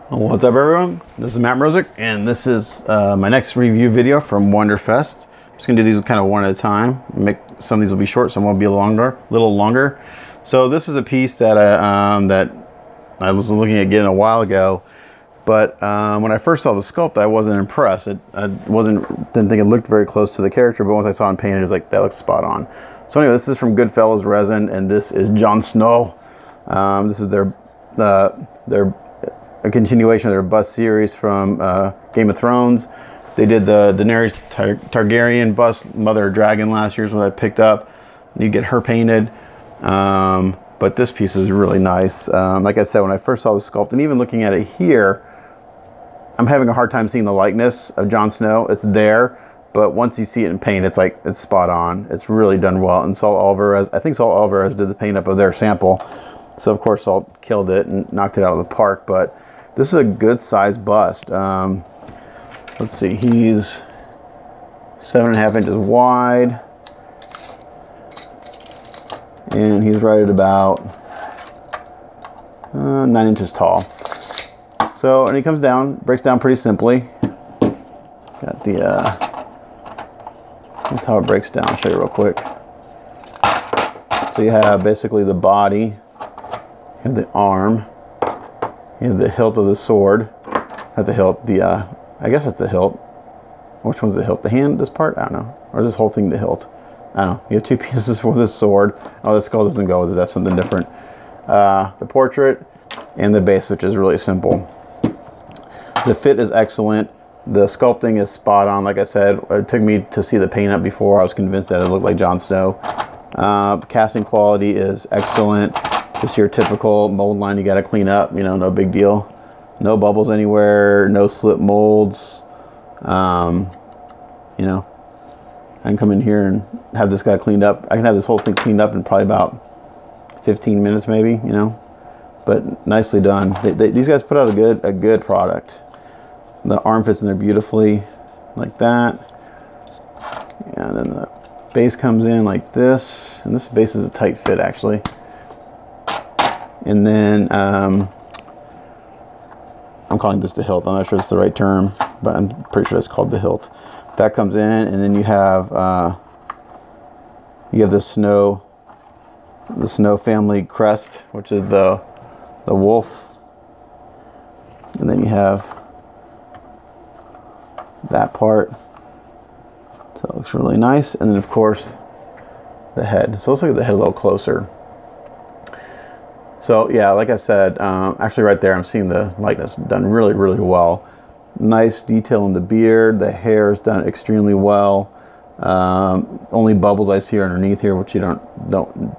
What's up, everyone? This is Matt Mrozek, and this is my next review video from Wonderfest. I'm just gonna do these kind of one at a time. Some of these will be short, some will be a little longer. So this is a piece that I was looking at getting a while ago, but when I first saw the sculpt, I wasn't impressed. Didn't think it looked very close to the character, but once I saw it painted, it was like, that looks spot on. So anyway, this is from Goodfellas Resin, and this is Jon Snow. This is their a continuation of their bust series from Game of Thrones. They did the Daenerys Targaryen bust, Mother of Dragon, last year's what I picked up. You get her painted, but this piece is really nice. Like I said, when I first saw the sculpt, and even looking at it here, I'm having a hard time seeing the likeness of Jon Snow. It's there, but once you see it in paint, it's like, it's spot on. It's really done well. And I think Saul Alvarez did the paint up of their sample. So of course Saul killed it and knocked it out of the park, but this is a good size bust. Let's see, he's 7.5 inches wide, and he's right at about 9 inches tall. So, and he comes down, breaks down pretty simply. Got the, this is how it breaks down. I'll show you real quick. So you have basically the body, you have the arm, you have the hilt of the sword, not the hilt, I guess it's the hilt. Which one's the hilt? The hand, this part? I don't know. Or is this whole thing the hilt? I don't know. You have two pieces for this sword. Oh, the skull doesn't go with it. That's something different. The portrait and the base, which is really simple. The fit is excellent. The sculpting is spot on. Like I said, it took me to see the paint up before I was convinced that it looked like Jon Snow. Casting quality is excellent. Just your typical mold line you got to clean up, you know, no big deal. No bubbles anywhere, no slip molds. You know, I can come in here and have this guy cleaned up. I can have this whole thing cleaned up in probably about 15 minutes maybe, you know, but nicely done. These guys put out a good product. The arm fits in there beautifully like that. And then the base comes in like this, and this base is a tight fit actually. And then I'm calling this the hilt. I'm not sure it's the right term, but I'm pretty sure it's called the hilt. That comes in, and then you have the snow family crest, which is the wolf, and then you have that part. So it looks really nice, and then of course the head. So let's look at the head a little closer. So yeah, like I said, actually right there I'm seeing the likeness done really, really well. Nice detail in the beard. The hair is done extremely well. Only bubbles I see are underneath here, which you don't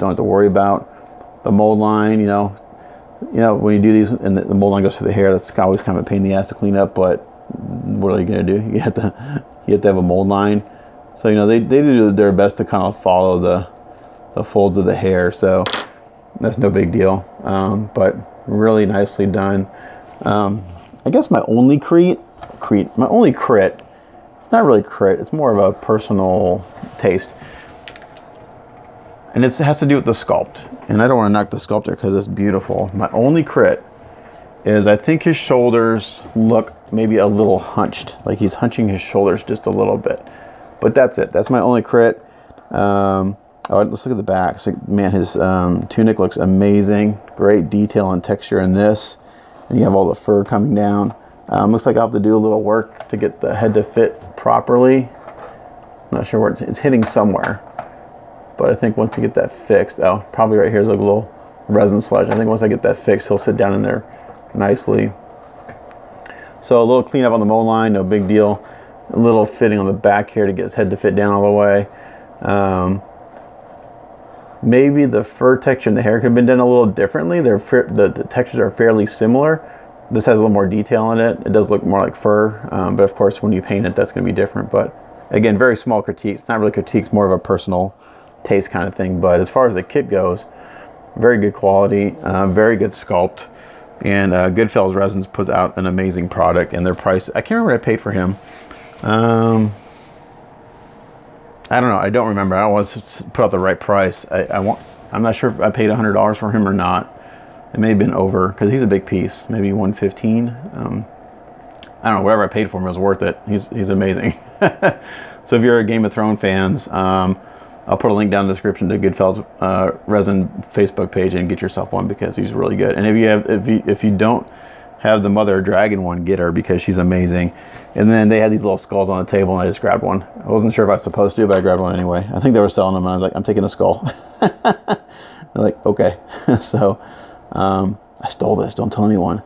have to worry about. The mold line, you know, when you do these and the mold line goes through the hair, that's always kind of a pain in the ass to clean up. But what are you gonna do? You have to have a mold line. So you know they do their best to kind of follow the folds of the hair. So that's no big deal, but really nicely done. I guess my only crit, it's not really crit, it's more of a personal taste. And it has to do with the sculpt. And I don't want to knock the sculpt there because it's beautiful. My only crit is I think his shoulders look maybe a little hunched. Like he's hunching his shoulders just a little bit. But that's it. That's my only crit. Oh, let's look at the back. So, man, his tunic looks amazing. Great detail and texture in this. And you have all the fur coming down. Looks like I'll have to do a little work to get the head to fit properly. I'm not sure where it's hitting somewhere. But I think once you get that fixed, oh, probably right here is like a little resin sludge. I think once I get that fixed, he'll sit down in there nicely. So a little cleanup on the mold line, no big deal. A little fitting on the back here to get his head to fit down all the way. Maybe the fur texture and the hair could have been done a little differently. The textures are fairly similar. This has a little more detail in it. It does look more like fur, but of course when you paint it, that's going to be different. But again, very small critiques. Not really critiques, more of a personal taste kind of thing. But as far as the kit goes, very good quality, very good sculpt, and Goodfellas Resins puts out an amazing product. And their price, I can't remember what I paid for him. I don't know. I don't remember. I don't want to put out the right price. I'm not sure if I paid $100 for him or not. It may have been over, because he's a big piece, maybe 115. I don't know, whatever I paid for him was worth it. He's amazing. So if you're a Game of Thrones fans, I'll put a link down in the description to Goodfellas Resin Facebook page and get yourself one, because he's really good. And if you don't have the Mother Dragon one, get her, because she's amazing. And then they had these little skulls on the table, and I just grabbed one. I wasn't sure if I was supposed to, but I grabbed one anyway. I think they were selling them, and I was like, I'm taking a skull. They're like, okay. So I stole this, don't tell anyone.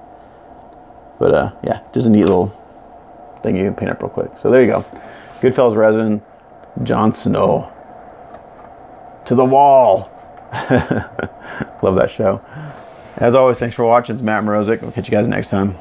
But yeah, just a neat little thing you can paint up real quick. So there you go. Goodfellas Resin, Jon Snow. To the wall. Love that show. As always, thanks for watching. It's Matt Mrozik. We'll catch you guys next time.